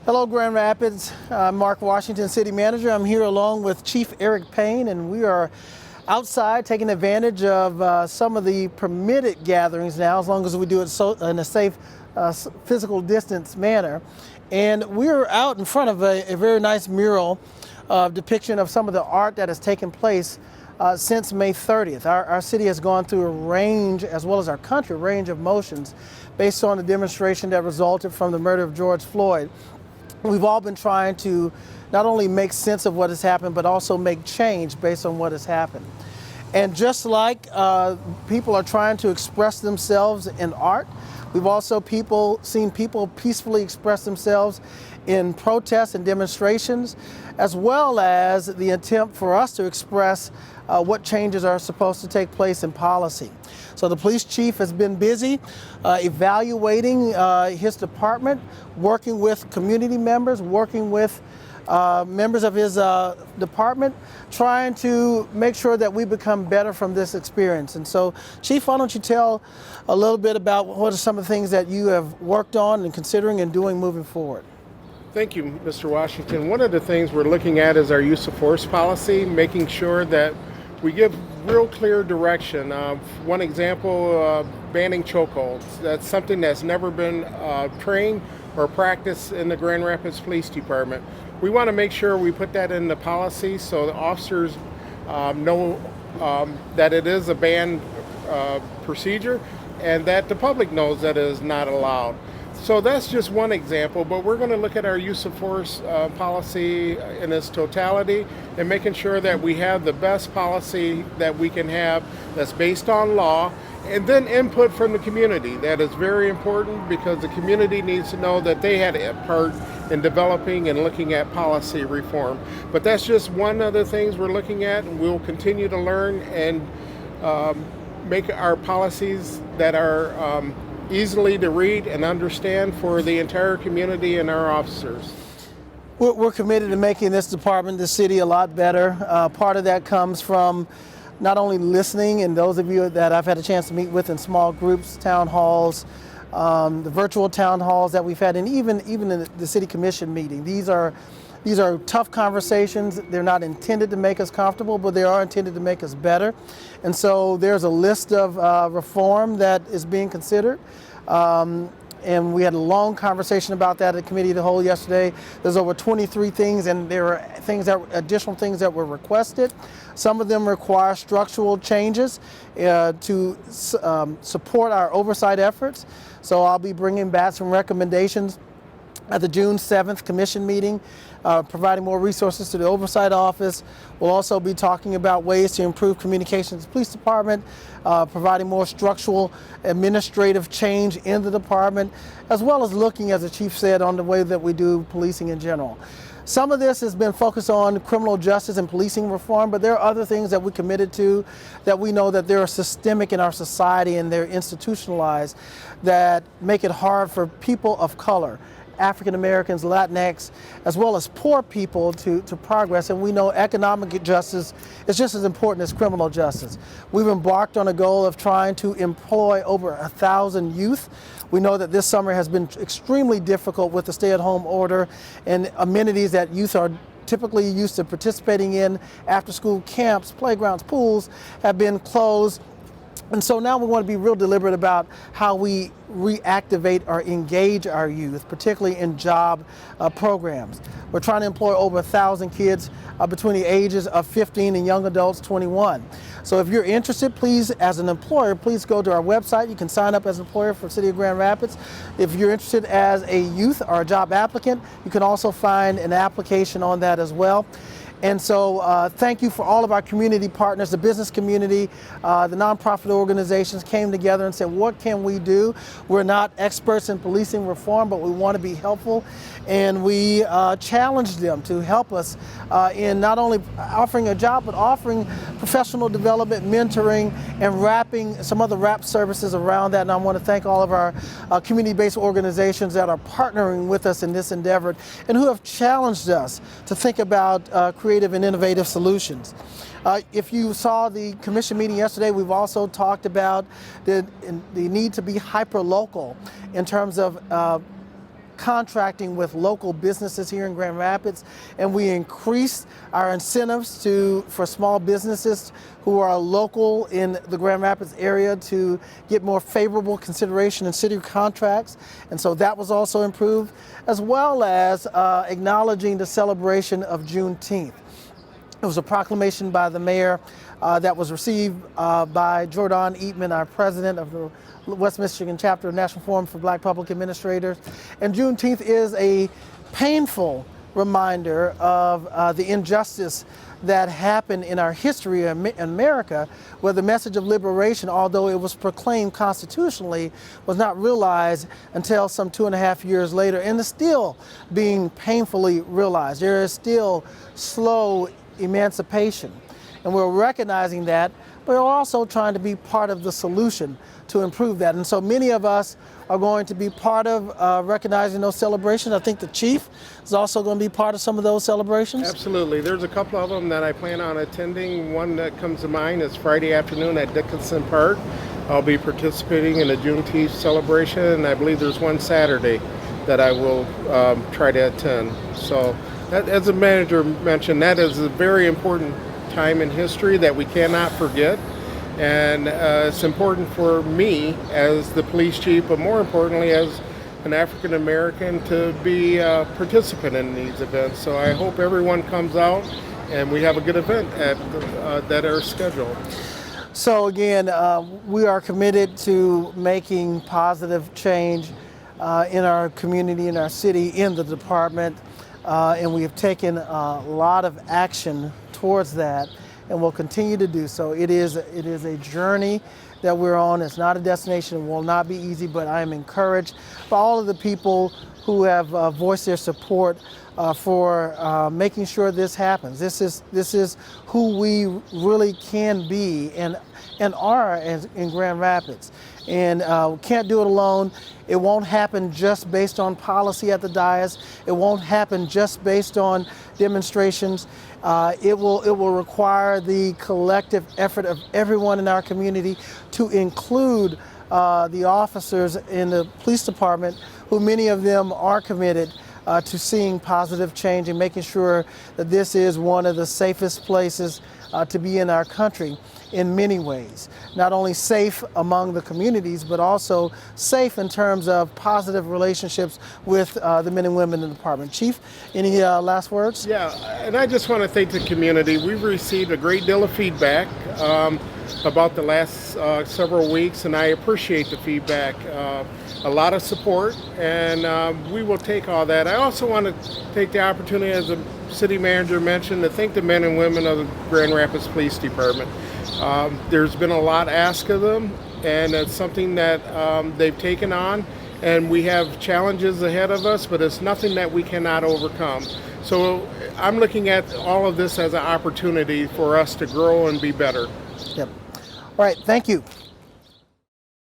Hello, Grand Rapids. I'm Mark Washington, City Manager. I'm here along with Chief Eric Payne, and we are outside taking advantage of some of the permitted gatherings now, as long as we do it in a safe physical distance manner. And we're out in front of a very nice mural depiction of some of the art that has taken place since May 30th. Our city has gone through a range, as well as our country, a range of motions based on the demonstration that resulted from the murder of George Floyd. We've all been trying to not only make sense of what has happened, but also make change based on what has happened. And just like people are trying to express themselves in art, we've also seen people peacefully express themselves in protests and demonstrations, as well as the attempt for us to express what changes are supposed to take place in policy. So the police chief has been busy evaluating his department, working with community members, working with members of his department, trying to make sure that we become better from this experience. And so, Chief, why don't you tell a little bit about what are some of the things that you have worked on and considering and doing moving forward? Thank you, Mr. Washington. One of the things we're looking at is our use of force policy, making sure that we give real clear direction. One example, banning chokeholds. That's something that's never been trained or practiced in the Grand Rapids Police Department. We want to make sure we put that in the policy so the officers know that it is a banned procedure and that the public knows that it is not allowed. So that's just one example, but we're going to look at our use of force policy in its totality and making sure that we have the best policy that we can have that's based on law, and then input from the community. That is very important because the community needs to know that they had a part in developing and looking at policy reform. But that's just one of the things we're looking at, and we'll continue to learn and make our policies that are easily to read and understand for the entire community and our officers. We're committed to making this department, this city, a lot better. Part of that comes from not only listening, and those of you that I've had a chance to meet with in small groups, town halls, the virtual town halls that we've had, and even in the city commission meeting. These are tough conversations. They're not intended to make us comfortable, but they are intended to make us better. And so there's a list of reform that is being considered. And we had a long conversation about that at Committee of the Whole yesterday. There's over 23 things, and there are additional things that were requested. Some of them require structural changes to support our oversight efforts. So I'll be bringing back some recommendations at the June 7th commission meeting, providing more resources to the Oversight Office. We'll also be talking about ways to improve communications with the police department, providing more structural administrative change in the department, as well as looking, as the chief said, on the way that we do policing in general. Some of this has been focused on criminal justice and policing reform, but there are other things that we're committed to that we know that they're systemic in our society and they're institutionalized that make it hard for people of color, African Americans, Latinx, as well as poor people to progress. And we know economic justice is just as important as criminal justice. We've embarked on a goal of trying to employ over 1,000 youth. We know that this summer has been extremely difficult with the stay-at-home order and amenities that youth are typically used to participating in. After-school camps, playgrounds, pools have been closed. And so now we want to be real deliberate about how we reactivate or engage our youth, particularly in job programs. We're trying to employ over 1,000 kids between the ages of 15 and young adults 21. So if you're interested, please, as an employer, please go to our website. You can sign up as an employer for City of Grand Rapids. If you're interested as a youth or a job applicant, you can also find an application on that as well. And so thank you for all of our community partners, the business community, the nonprofit organizations came together and said, what can we do? We're not experts in policing reform, but we want to be helpful. And we challenged them to help us in not only offering a job, but offering professional development, mentoring, and wrapping some other wrap services around that. And I want to thank all of our community-based organizations that are partnering with us in this endeavor and who have challenged us to think about creative and innovative solutions. If you saw the commission meeting yesterday, we've also talked about the need to be hyper-local in terms of contracting with local businesses here in Grand Rapids, and we increased our incentives for small businesses who are local in the Grand Rapids area to get more favorable consideration in city contracts, and so that was also improved, as well as acknowledging the celebration of Juneteenth. It was a proclamation by the mayor that was received by Jordan Eatman, our president of the West Michigan chapter of National Forum for Black Public Administrators. And Juneteenth is a painful reminder of the injustice that happened in our history in America, where the message of liberation, although it was proclaimed constitutionally, was not realized until some 2.5 years later, and is still being painfully realized. There is still slow emancipation, and we're recognizing that, but we're also trying to be part of the solution to improve that. And so many of us are going to be part of recognizing those celebrations. I think the chief is also going to be part of some of those celebrations. Absolutely. There's a couple of them that I plan on attending. One that comes to mind is Friday afternoon at Dickinson Park. I'll be participating in a Juneteenth celebration, and I believe there's one Saturday that I will try to attend. So that, as the manager mentioned, that is a very important time in history that we cannot forget. And it's important for me as the police chief, but more importantly as an African American, to be a participant in these events. So I hope everyone comes out and we have a good event that are scheduled. So again, we are committed to making positive change in our community, in our city, in the department, and we have taken a lot of action towards that, and will continue to do so. It is a journey that we're on. It's not a destination. It will not be easy, but I am encouraged by all of the people who have voiced their support for making sure this happens. This is who we really can be and are in Grand Rapids. And can't do it alone. It won't happen just based on policy at the dais. It won't happen just based on demonstrations. It will require the collective effort of everyone in our community, to include the officers in the police department, who many of them are committed to seeing positive change and making sure that this is one of the safest places to be in our country in many ways. Not only safe among the communities, but also safe in terms of positive relationships with the men and women in the department. Chief, any last words? Yeah, and I just want to thank the community. We've received a great deal of feedback about the last several weeks, and I appreciate the feedback. A lot of support, and we will take all that. I also want to take the opportunity, as the city manager mentioned, to thank the men and women of the Grand Rapids Police Department. There's been a lot asked of them, and it's something that they've taken on, and we have challenges ahead of us, but it's nothing that we cannot overcome. So I'm looking at all of this as an opportunity for us to grow and be better. Yep. All right, thank you.